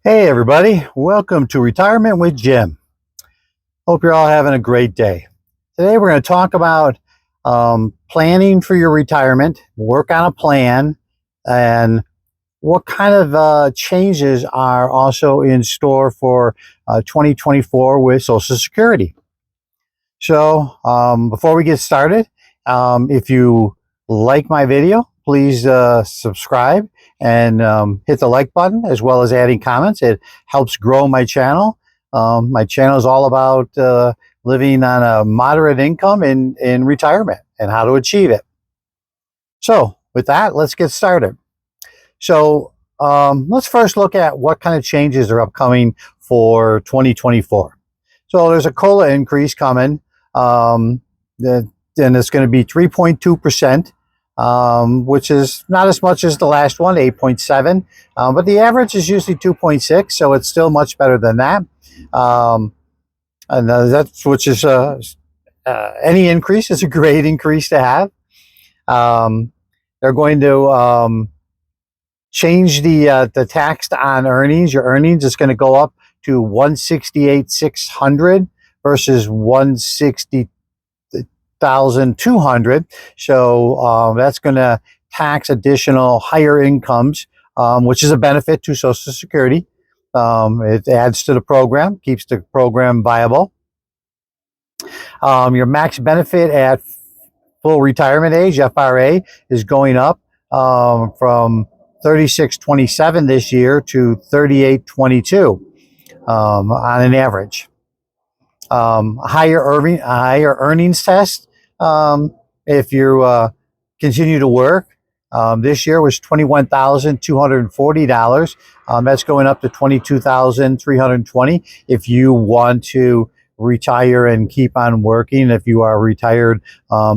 Hey everybody, welcome to Retirement with Jim. Hope you're all having a great day. Today we're going to talk about planning for your retirement, work on a plan, and what kind of changes are also in store for 2024 with Social Security. So before we get started, if you like my video, please subscribe and hit the like button, as well as adding comments. It helps grow my channel. My channel is all about living on a moderate income in retirement and how to achieve it. So with that, let's get started. So let's first look at what kind of changes are upcoming for 2024. So there's a COLA increase coming, and it's going to be 3.2%. Which is not as much as the last one, 8.7, but the average is usually 2.6, so it's still much better than that. And that's which is any increase is a great increase to have. They're going to change the tax on earnings. Your earnings is going to go up to 168,600 versus 160,200. So that's going to tax additional higher incomes, which is a benefit to Social Security. It adds to the program, keeps the program viable. Your max benefit at full retirement age, FRA, is going up from 36.27 this year to 38.22 on an average. Higher earnings test. If you continue to work, this year was $21,240. That's going up to $22,320 if you want to retire and keep on working. If you are retired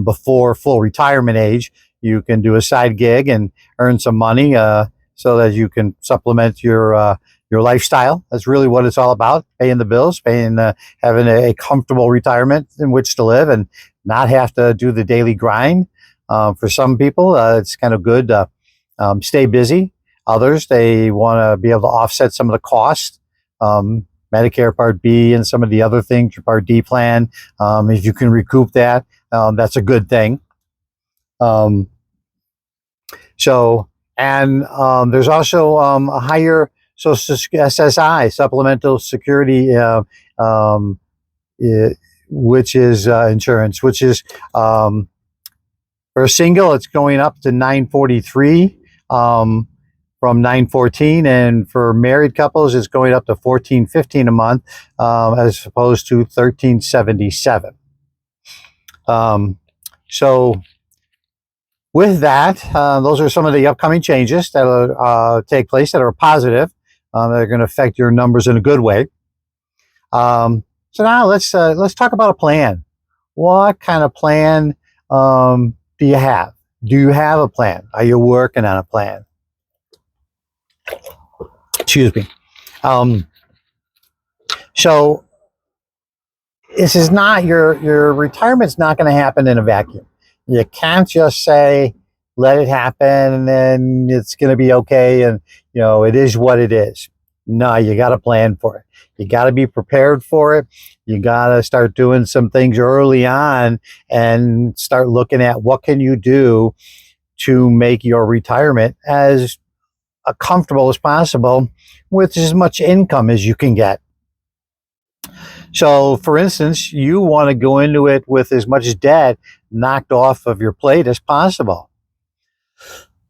before full retirement age, you can do a side gig and earn some money so that you can supplement your lifestyle. That's really what it's all about: paying the bills, having a comfortable retirement in which to live and not have to do the daily grind. For some people, it's kind of good to stay busy. Others, they want to be able to offset some of the costs. Medicare Part B and some of the other things, your Part D plan, if you can recoup that, that's a good thing. There's also a higher Social SSI, Supplemental Security, which is insurance, which is for a single, it's going up to $943 from $914, and for married couples, it's going up to $1,415 a month as opposed to $1,377. So with that, those are some of the upcoming changes that will take place that are positive. They're going to affect your numbers in a good way. So now let's talk about a plan. What kind of plan do you have? Do you have a plan? Are you working on a plan? Excuse me. So this is not your retirement's not going to happen in a vacuum. You can't just say, let it happen and then it's going to be okay and it is what it is. No, you got to plan for it. You got to be prepared for it. You got to start doing some things early on and start looking at what can you do to make your retirement as comfortable as possible with as much income as you can get. So, for instance, you want to go into it with as much debt knocked off of your plate as possible.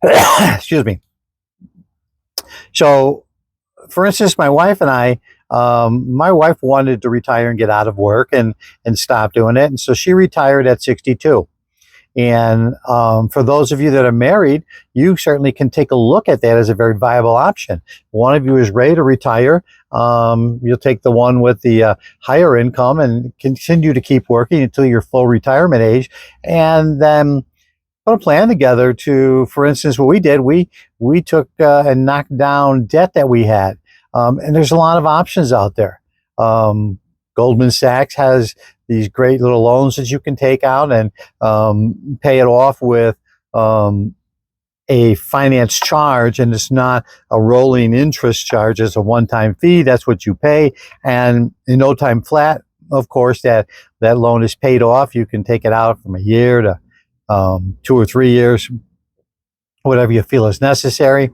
Excuse me. So, for instance, my wife and I, my wife wanted to retire and get out of work and stop doing it. And so she retired at 62. And for those of you that are married, you certainly can take a look at that as a very viable option. One of you is ready to retire. You'll take the one with the higher income and continue to keep working until your full retirement age. And then put a plan together to, for instance, what we did, we took and knocked down debt that we had. And there's a lot of options out there. Goldman Sachs has these great little loans that you can take out and pay it off with a finance charge, and it's not a rolling interest charge. It's a one-time fee. That's what you pay, and in no time flat, of course, that loan is paid off. You can take it out from a year to 2 or 3 years, whatever you feel is necessary.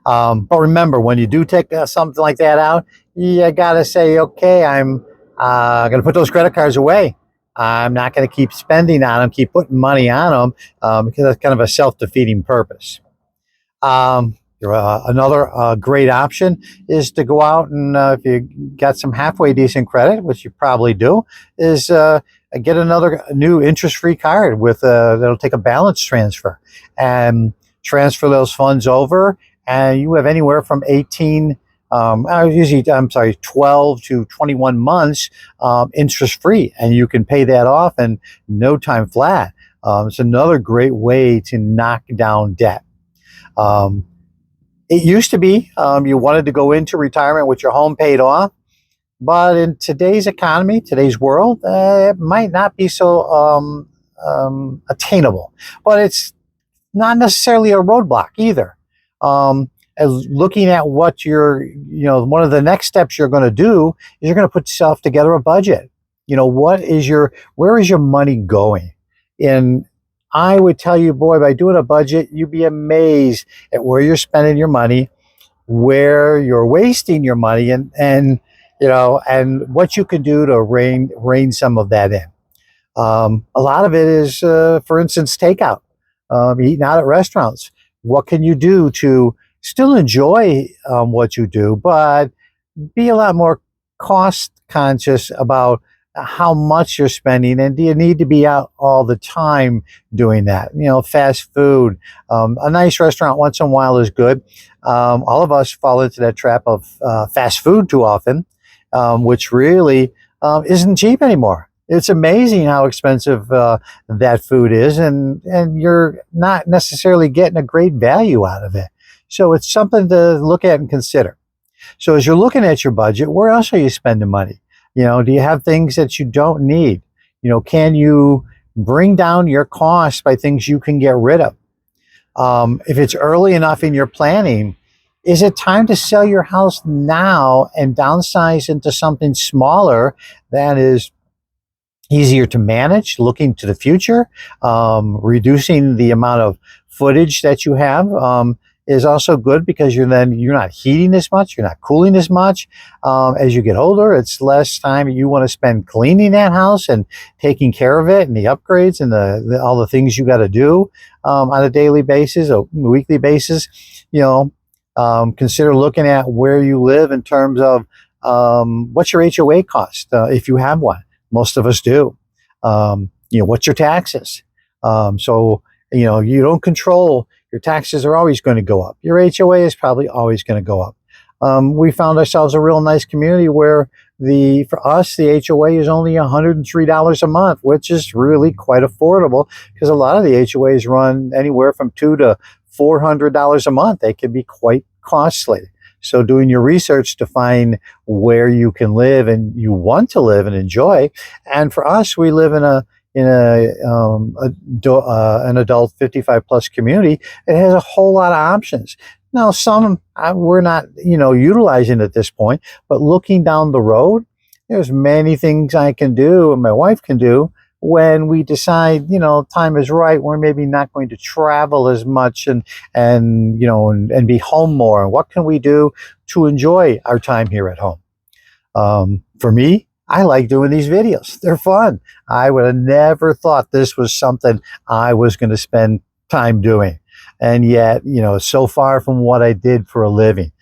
But remember, when you do take something like that out, you got to say, okay, I'm going to put those credit cards away. I'm not going to keep spending on them, keep putting money on them, because that's kind of a self-defeating purpose. Another great option is to go out and, if you got some halfway decent credit, which you probably do, is get another new interest-free card with that'll take a balance transfer and transfer those funds over, and you have anywhere from 12 to 21 months interest-free, and you can pay that off in no time flat. It's another great way to knock down debt. It used to be you wanted to go into retirement with your home paid off, but in today's economy, today's world, it might not be so attainable. But it's not necessarily a roadblock either. As looking at what one of the next steps you're going to do is you're going to put yourself together a budget. Where is your money going? And I would tell you, boy, by doing a budget, you'd be amazed at where you're spending your money, where you're wasting your money, and what you can do to rein some of that in. A lot of it is, for instance, takeout, eating out at restaurants. What can you do to still enjoy what you do, but be a lot more cost conscious about how much you're spending, and do you need to be out all the time doing that? Fast food, a nice restaurant once in a while is good. All of us fall into that trap of fast food too often, which really isn't cheap anymore. It's amazing how expensive that food is, and you're not necessarily getting a great value out of it. So it's something to look at and consider. So as you're looking at your budget, where else are you spending money? Do you have things that you don't need? Can you bring down your costs by things you can get rid of? If it's early enough in your planning, is it time to sell your house now and downsize into something smaller that is easier to manage, looking to the future? Reducing the amount of footage that you have is also good, because you're not heating as much, you're not cooling as much. As you get older, it's less time you want to spend cleaning that house and taking care of it, and the upgrades and all the things you got to do on a daily basis or weekly basis. Consider looking at where you live in terms of what's your HOA cost, if you have one. Most of us do. What's your taxes? So you don't control. Your taxes are always going to go up. Your HOA is probably always going to go up. We found ourselves a real nice community where for us, the HOA is only $103 a month, which is really quite affordable, because a lot of the HOAs run anywhere from $200 to $400 a month. They can be quite costly. So doing your research to find where you can live and you want to live and enjoy. And for us, we live in an adult 55 plus community. It has a whole lot of options. Now, some we're not, utilizing at this point, but looking down the road, there's many things I can do and my wife can do when we decide, time is right. We're maybe not going to travel as much and be home more. What can we do to enjoy our time here at home? For me, I like doing these videos. They're fun. I would have never thought this was something I was going to spend time doing. And yet, so far from what I did for a living.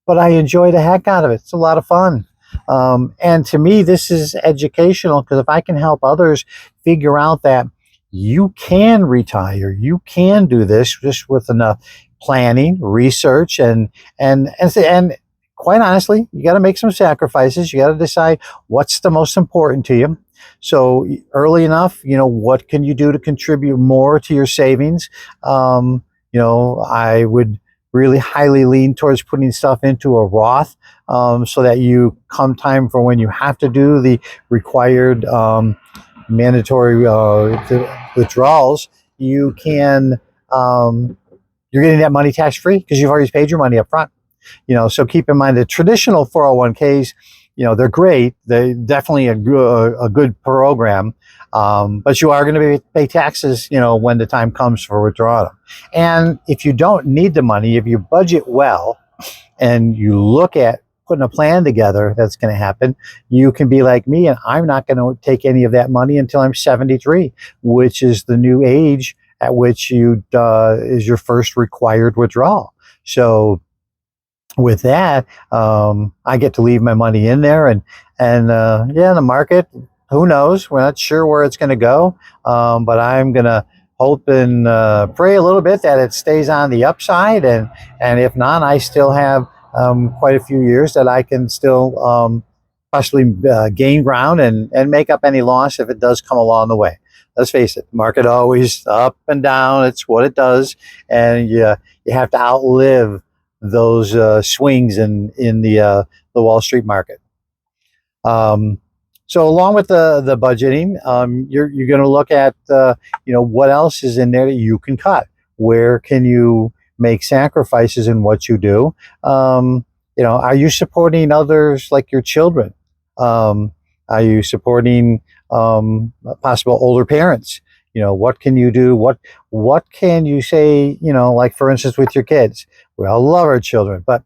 But I enjoy the heck out of it. It's a lot of fun. And to me, this is educational, because if I can help others figure out that you can retire, you can do this just with enough planning, research, and quite honestly, you got to make some sacrifices. You got to decide what's the most important to you. So early enough, what can you do to contribute more to your savings? I would really highly lean towards putting stuff into a Roth, so that you come time for when you have to do the required mandatory withdrawals, you can you're getting that money tax free because you've already paid your money up front. So keep in mind the traditional 401ks, they're great. They're definitely a good program. But you are going to pay taxes, when the time comes for withdrawing them. And if you don't need the money, if you budget well and you look at putting a plan together that's going to happen, you can be like me, and I'm not going to take any of that money until I'm 73, which is the new age at which is your first required withdrawal. So with that, I get to leave my money in there, and the market, who knows? We're not sure where it's going to go, but I'm going to hope and pray a little bit that it stays on the upside, and if not, I still have quite a few years that I can still possibly gain ground and make up any loss if it does come along the way. Let's face it, the market always up and down. It's what it does, and you have to outlive those swings in the Wall Street market. So along with the budgeting, you're going to look at what else is in there that you can cut. Where can you make sacrifices in what you do? Are you supporting others like your children? Are you supporting possible older parents? What can you do? What can you say? Like for instance, with your kids, we all love our children, but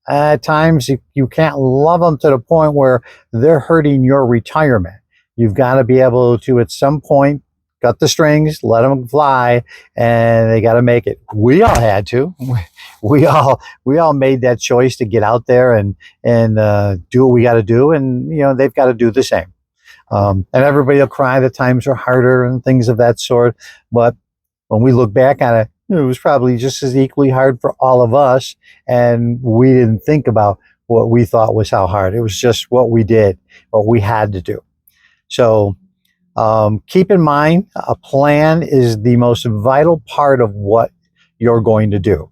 at times you can't love them to the point where they're hurting your retirement. You've got to be able to, at some point, cut the strings, let them fly, and they got to make it. We all had to. We all made that choice to get out there and do what we got to do, and they've got to do the same. And everybody will cry that times are harder and things of that sort. But when we look back on it, it was probably just as equally hard for all of us, and we didn't think about what we thought was how hard. It was just what we did, what we had to do. So keep in mind, a plan is the most vital part of what you're going to do.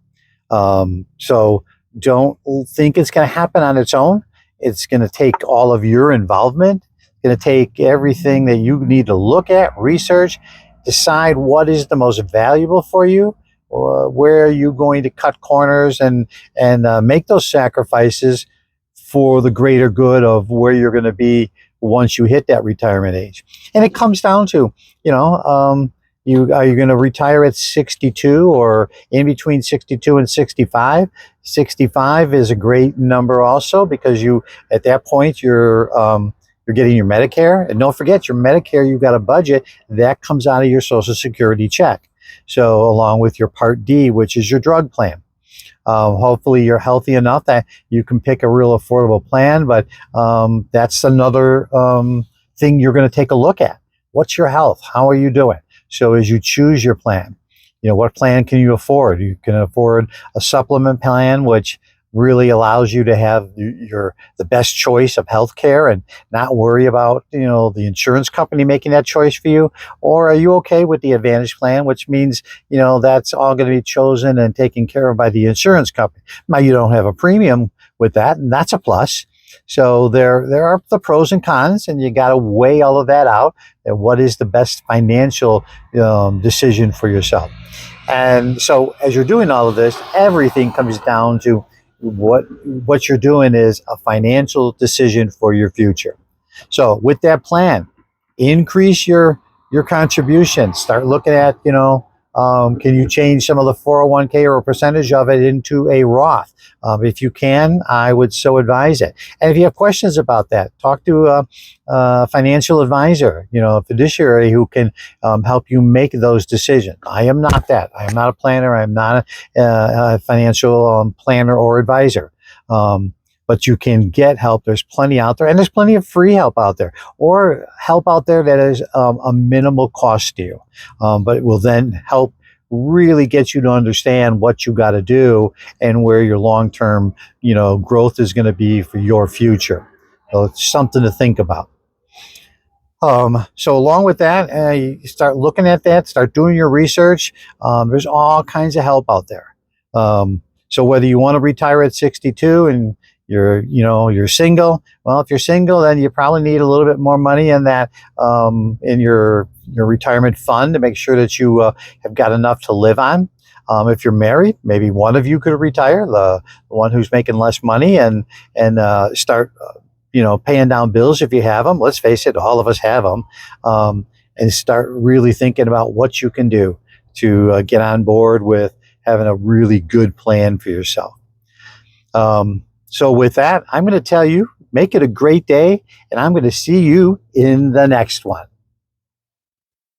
So don't think it's going to happen on its own. It's going to take all of your involvement. It's going to take everything that you need to look at, research, decide what is the most valuable for you, where are you going to cut corners and make those sacrifices for the greater good of where you're going to be once you hit that retirement age. And it comes down to, are you going to retire at 62 or in between 62 and 65? 65 is a great number also, because at that point you're getting your Medicare, and don't forget your Medicare, you've got a budget that comes out of your Social Security check. So along with your Part D, which is your drug plan. Hopefully you're healthy enough that you can pick a real affordable plan, but that's another thing you're going to take a look at. What's your health? How are you doing? So as you choose your plan, what plan can you afford? You can afford a supplement plan, which really allows you to have the best choice of health care and not worry about, the insurance company making that choice for you. Or are you okay with the Advantage plan, which means, that's all going to be chosen and taken care of by the insurance company. Now, you don't have a premium with that, and that's a plus. So there are the pros and cons, and you got to weigh all of that out, and what is the best financial decision for yourself. And so as you're doing all of this, everything comes down to what you're doing is a financial decision for your future. So with that plan, increase your contribution. Start looking at, can you change some of the 401k or a percentage of it into a Roth? If you can, I would so advise it. And if you have questions about that, talk to a financial advisor, a fiduciary who can help you make those decisions. I am not that. I am not a planner. I am not a financial planner or advisor. But you can get help. There's plenty out there, and there's plenty of free help out there, or help out there that is a minimal cost to you. But it will then help really get you to understand what you got to do and where your long-term, growth is going to be for your future. So it's something to think about. So along with that, you start looking at that, start doing your research. There's all kinds of help out there. So whether you want to retire at 62 and you're single, well, if you're single, then you probably need a little bit more money in that, in your retirement fund to make sure that you have got enough to live on. If you're married, maybe one of you could retire, the one who's making less money, and start paying down bills if you have them. Let's face it, all of us have them. And start really thinking about what you can do to get on board with having a really good plan for yourself. So with that, I'm going to tell you, make it a great day, and I'm going to see you in the next one.